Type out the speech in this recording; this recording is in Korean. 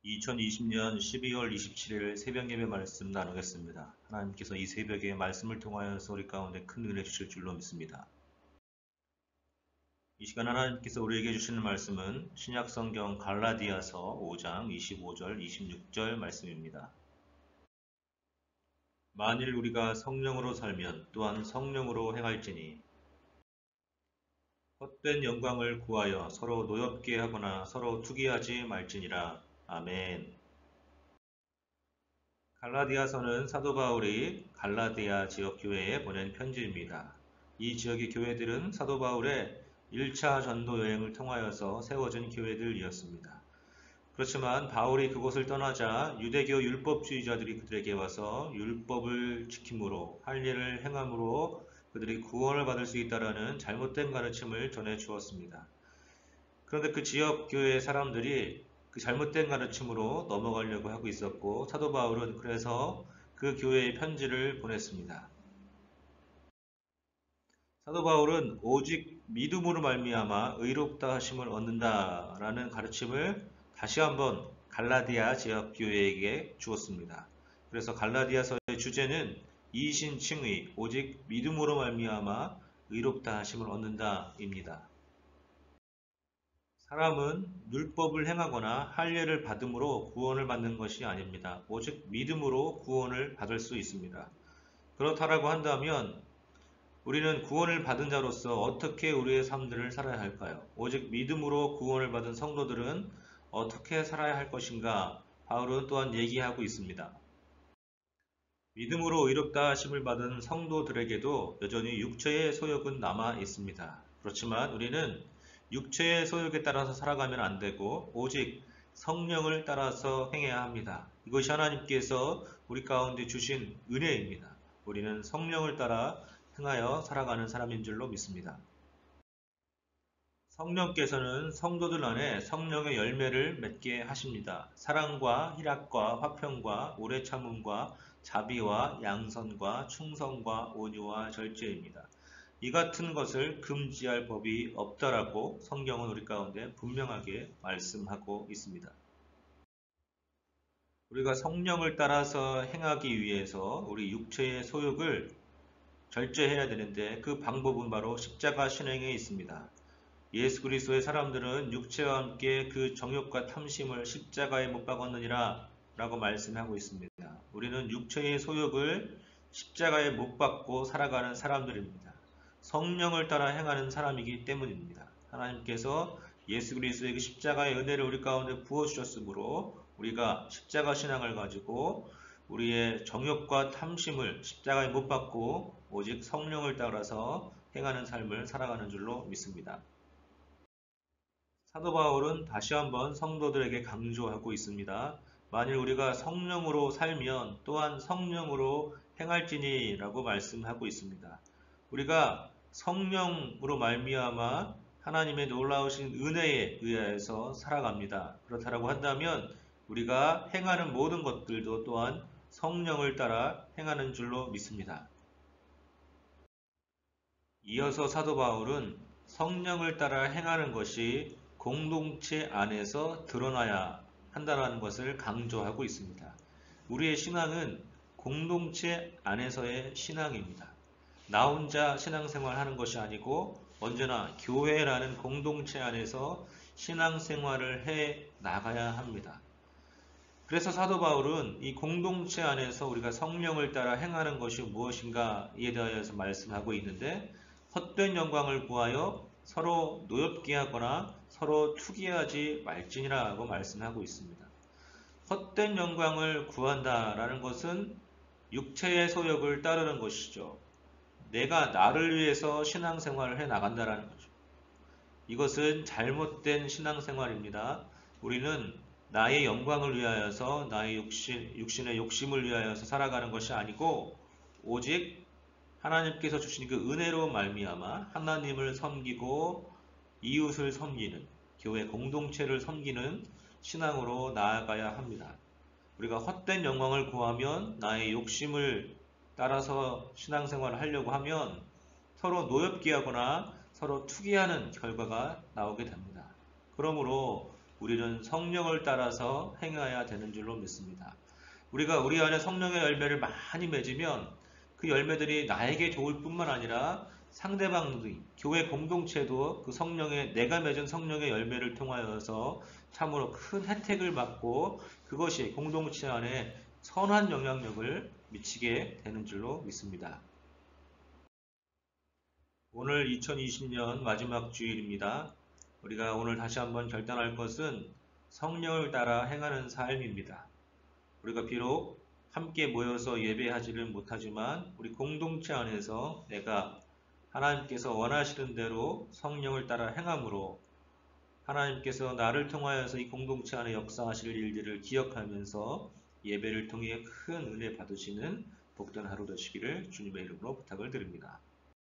2020년 12월 27일 새벽 예배 말씀 나누겠습니다. 하나님께서 이 새벽에 말씀을 통하여서 우리 가운데 큰 은혜 주실 줄로 믿습니다. 이 시간 하나님께서 우리에게 주시는 말씀은 신약성경 갈라디아서 5장 25절 26절 말씀입니다. 만일 우리가 성령으로 살면 또한 성령으로 행할지니 헛된 영광을 구하여 서로 노엽게 하거나 서로 투기하지 말지니라. 아멘. 갈라디아서는 사도 바울이 갈라디아 지역 교회에 보낸 편지입니다. 이 지역의 교회들은 사도 바울의 1차 전도 여행을 통하여서 세워진 교회들이었습니다. 그렇지만 바울이 그곳을 떠나자 유대교 율법주의자들이 그들에게 와서 율법을 지킴으로 할 일을 행함으로 그들이 구원을 받을 수 있다라는 잘못된 가르침을 전해 주었습니다. 그런데 그 지역 교회의 사람들이 그 잘못된 가르침으로 넘어가려고 하고 있었고 사도 바울은 그래서 그 교회에 편지를 보냈습니다. 사도 바울은 오직 믿음으로 말미암아 의롭다 하심을 얻는다라는 가르침을 다시 한번 갈라디아 지역 교회에게 주었습니다. 그래서 갈라디아서의 주제는 이신칭의 오직 믿음으로 말미암아 의롭다 하심을 얻는다입니다. 사람은 율법을 행하거나 할례를 받음으로 구원을 받는 것이 아닙니다. 오직 믿음으로 구원을 받을 수 있습니다. 그렇다라고 한다면 우리는 구원을 받은 자로서 어떻게 우리의 삶들을 살아야 할까요? 오직 믿음으로 구원을 받은 성도들은 어떻게 살아야 할 것인가? 바울은 또한 얘기하고 있습니다. 믿음으로 의롭다 하심을 받은 성도들에게도 여전히 육체의 소욕은 남아 있습니다. 그렇지만 우리는 육체의 소욕에 따라서 살아가면 안 되고 오직 성령을 따라서 행해야 합니다. 이것이 하나님께서 우리 가운데 주신 은혜입니다. 우리는 성령을 따라 행하여 살아가는 사람인 줄로 믿습니다. 성령께서는 성도들 안에 성령의 열매를 맺게 하십니다. 사랑과 희락과 화평과 오래 참음과 자비와 양선과 충성과 온유와 절제입니다. 이 같은 것을 금지할 법이 없다라고 성경은 우리 가운데 분명하게 말씀하고 있습니다. 우리가 성령을 따라서 행하기 위해서 우리 육체의 소욕을 절제해야 되는데 그 방법은 바로 십자가 신앙에 있습니다. 예수 그리스도의 사람들은 육체와 함께 그 정욕과 탐심을 십자가에 못 박았느니라 라고 말씀하고 있습니다. 우리는 육체의 소욕을 십자가에 못 박고 살아가는 사람들입니다. 성령을 따라 행하는 사람이기 때문입니다. 하나님께서 예수 그리스도의 그 십자가의 은혜를 우리 가운데 부어주셨으므로 우리가 십자가 신앙을 가지고 우리의 정욕과 탐심을 십자가에 못 박고 오직 성령을 따라서 행하는 삶을 살아가는 줄로 믿습니다. 사도 바울은 다시 한번 성도들에게 강조하고 있습니다. 만일 우리가 성령으로 살면 또한 성령으로 행할지니 라고 말씀하고 있습니다. 우리가 성령으로 말미암아 하나님의 놀라우신 은혜에 의해서 살아갑니다. 그렇다고 한다면 우리가 행하는 모든 것들도 또한 성령을 따라 행하는 줄로 믿습니다. 이어서 사도 바울은 성령을 따라 행하는 것이 공동체 안에서 드러나야 한다는 것을 강조하고 있습니다. 우리의 신앙은 공동체 안에서의 신앙입니다. 나 혼자 신앙생활 하는 것이 아니고 언제나 교회라는 공동체 안에서 신앙생활을 해 나가야 합니다. 그래서 사도 바울은 이 공동체 안에서 우리가 성령을 따라 행하는 것이 무엇인가에 대해서 말씀하고 있는데 헛된 영광을 구하여 서로 노엽게 하거나 서로 투기하지 말지니라고 말씀하고 있습니다. 헛된 영광을 구한다라는 것은 육체의 소욕을 따르는 것이죠. 내가 나를 위해서 신앙생활을 해 나간다라는 거죠. 이것은 잘못된 신앙생활입니다. 우리는 나의 영광을 위하여서 나의 육신의 욕심을 위하여서 살아가는 것이 아니고 오직 하나님께서 주신 그 은혜로 말미암아 하나님을 섬기고 이웃을 섬기는 교회 공동체를 섬기는 신앙으로 나아가야 합니다. 우리가 헛된 영광을 구하면 나의 욕심을 따라서 신앙생활을 하려고 하면 서로 노엽게 하거나 서로 투기하는 결과가 나오게 됩니다. 그러므로 우리는 성령을 따라서 행해야 되는 줄로 믿습니다. 우리가 우리 안에 성령의 열매를 많이 맺으면 그 열매들이 나에게 좋을 뿐만 아니라 상대방, 교회 공동체도 그 내가 맺은 성령의 열매를 통하여서 참으로 큰 혜택을 받고 그것이 공동체 안에 선한 영향력을 미치게 되는 줄로 믿습니다. 오늘 2020년 마지막 주일입니다. 우리가 오늘 다시 한번 결단할 것은 성령을 따라 행하는 삶입니다. 우리가 비록 함께 모여서 예배하지를 못하지만 우리 공동체 안에서 내가 하나님께서 원하시는 대로 성령을 따라 행함으로 하나님께서 나를 통하여서 이 공동체 안에 역사하실 일들을 기억하면서 예배를 통해 큰 은혜 받으시는 복된 하루 되시기를 주님의 이름으로 부탁을 드립니다.